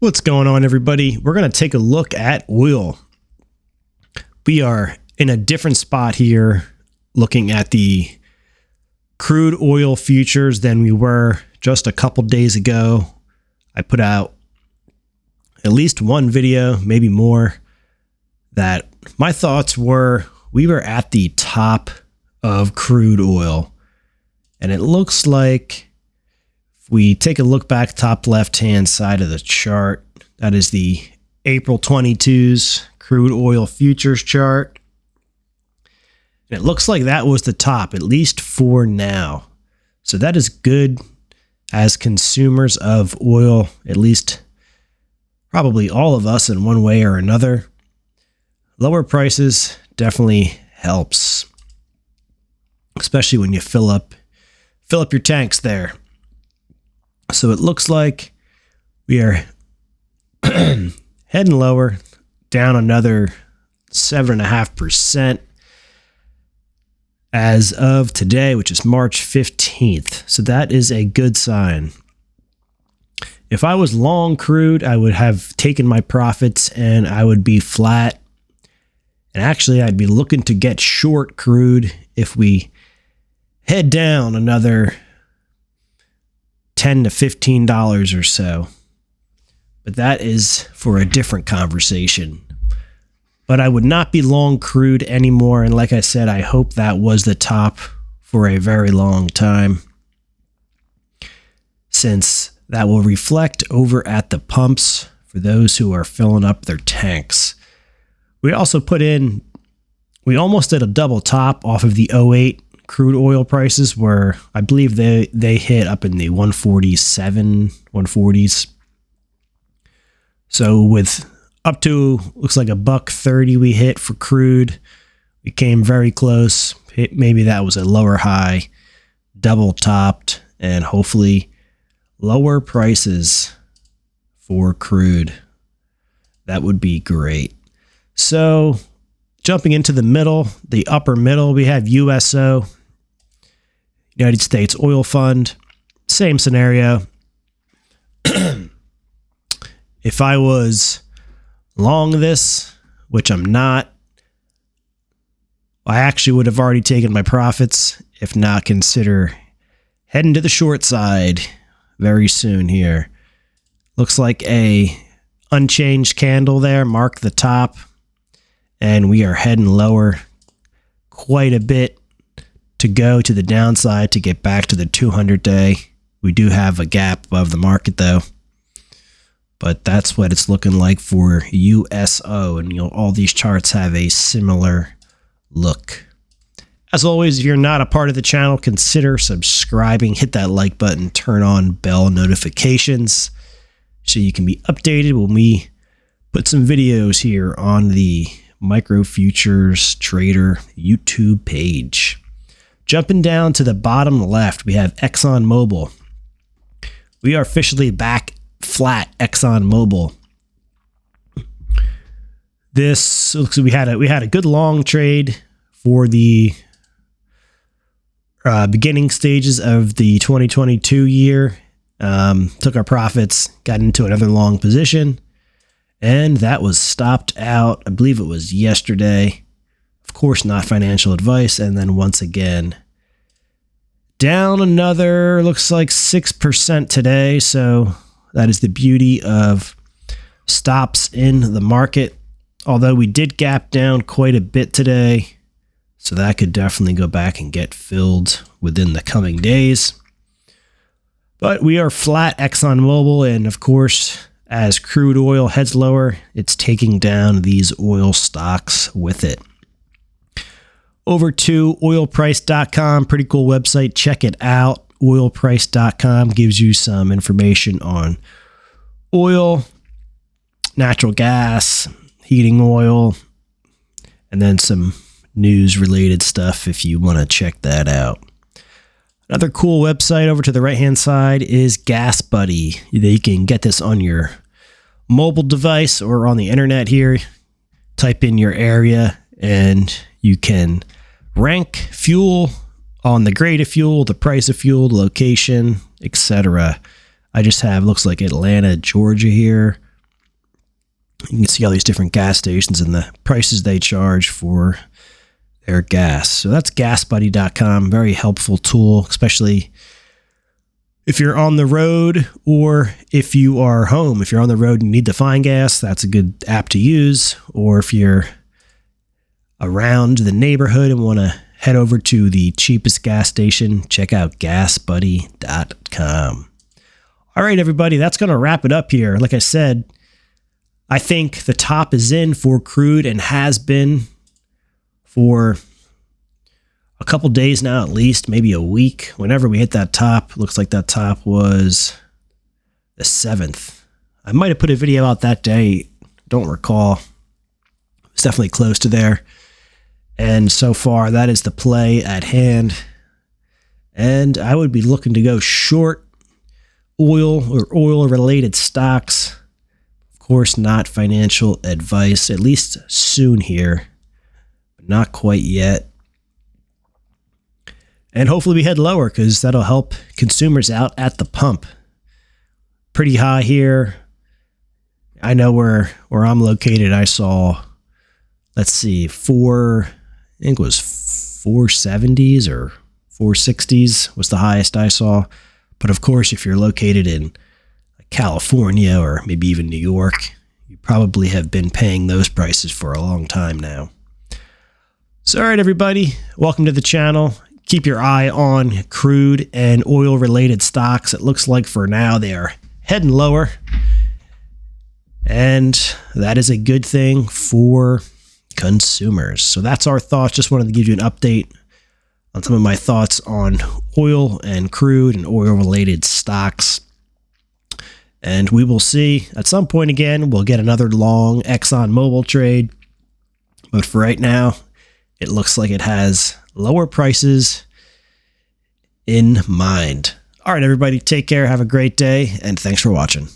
What's going on, everybody? We're going to take a look at oil. We are in a different spot here looking at the crude oil futures than we were just a couple days ago. I put out at least one video, maybe more, that my thoughts were we were at the top of crude oil. And it looks like if we take a look back, top left-hand side of the chart, that is the April 22's crude oil futures chart. And it looks like that was the top, at least for now. So that is good as consumers of oil, at least probably all of us in one way or another. Lower prices definitely helps, especially when you fill up your tanks there. So it looks like we are heading lower, down another 7.5% as of today, which is March 15th. So that is a good sign. If I was long crude, I would have taken my profits and I would be flat. And actually, I'd be looking to get short crude if we head down another $10 to $15 or so. But that is for a different conversation. But I would not be long crude anymore. And like I said, I hope that was the top for a very long time, since that will reflect over at the pumps for those who are filling up their tanks. We also we almost did a double top off of the 08 crude oil prices, where I believe they hit up in the 140s. So with up to, looks like $1.30 we hit for crude, we came very close. Maybe that was a lower high, double topped, and hopefully lower prices for crude. That would be great. So jumping into the middle, the upper middle, we have USO, United States Oil Fund. Same scenario. If I was long this, which I'm not, I actually would have already taken my profits. If not, consider heading to the short side very soon here. Looks like a unchanged candle there, mark the top, and we are heading lower. Quite a bit to go to the downside to get back to the 200-day. We do have a gap above the market though, but that's what it's looking like for USO, and all these charts have a similar look. As always, if you're not a part of the channel, consider subscribing, hit that like button, turn on bell notifications so you can be updated when we put some videos here on the Micro Futures Trader YouTube page. Jumping down to the bottom left, we have ExxonMobil. We are officially back flat, ExxonMobil. This looks like we had a good long trade for the beginning stages of the 2022 year. Took our profits, got into another long position, and that was stopped out. I believe it was yesterday. Of course, not financial advice. And then once again, down another, looks like 6% today. So that is the beauty of stops in the market. Although we did gap down quite a bit today, so that could definitely go back and get filled within the coming days. But we are flat ExxonMobil, and of course, as crude oil heads lower, it's taking down these oil stocks with it. Over to oilprice.com, pretty cool website. Check it out. Oilprice.com gives you some information on oil, natural gas, heating oil, and then some news related stuff if you want to check that out. Another cool website over to the right hand side is Gas Buddy. You can get this on your mobile device or on the internet here. Type in your area and you can rank fuel on the grade of fuel, the price of fuel, the location, etc. I just have, looks like Atlanta, Georgia here. You can see all these different gas stations and the prices they charge for their gas. So that's GasBuddy.com. Very helpful tool, especially if you're on the road or if you are home. If you're on the road and you need to find gas, that's a good app to use. Or if you're around the neighborhood and want to head over to the cheapest gas station, check out GasBuddy.com. All right, everybody, that's going to wrap it up here. Like I said, I think the top is in for crude and has been for a couple days now, at least, maybe a week. Whenever we hit that top, looks like that top was the 7th. I might have put a video out that day. Don't recall. It's definitely close to there. And so far, that is the play at hand. And I would be looking to go short oil or oil-related stocks. Of course, not financial advice, at least soon here, but not quite yet. And hopefully we head lower because that'll help consumers out at the pump. Pretty high here. I know where I'm located, I saw, let's see, I think it was 470s or 460s was the highest I saw. But of course, if you're located in California or maybe even New York, you probably have been paying those prices for a long time now. So, all right, everybody, welcome to the channel. Keep your eye on crude and oil-related stocks. It looks like for now they are heading lower, and that is a good thing for consumers. So that's our thoughts. Just wanted to give you an update on some of my thoughts on oil and crude and oil-related stocks. And we will see at some point again, we'll get another long ExxonMobil trade. But for right now, it looks like it has lower prices in mind. All right, everybody, take care. Have a great day, and thanks for watching.